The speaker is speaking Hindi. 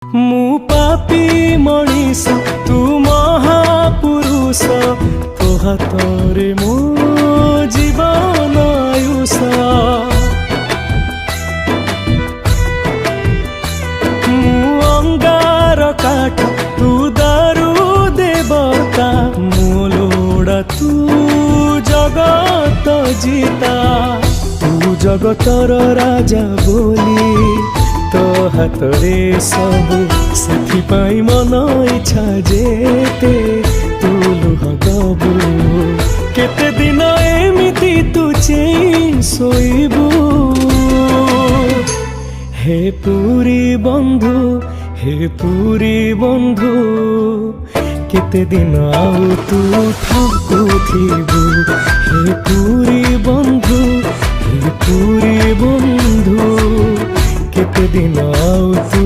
मु पापी मनीष तू महापुरुष तो हाथरे मो जीवन आयुष मु अंगार काठ तू दारू देवता मो लोड़ा तू जगत जीता तू जगतर राजा बोली तो हाथरे सब से मन इच्छा जेते तू लुह दबु केते दिन एमिति तू चेई सोइबु हे पुरी बंधु केते दिन आउ तू ठकुथिबु हे पुरी बंधु केते दिन आउ तू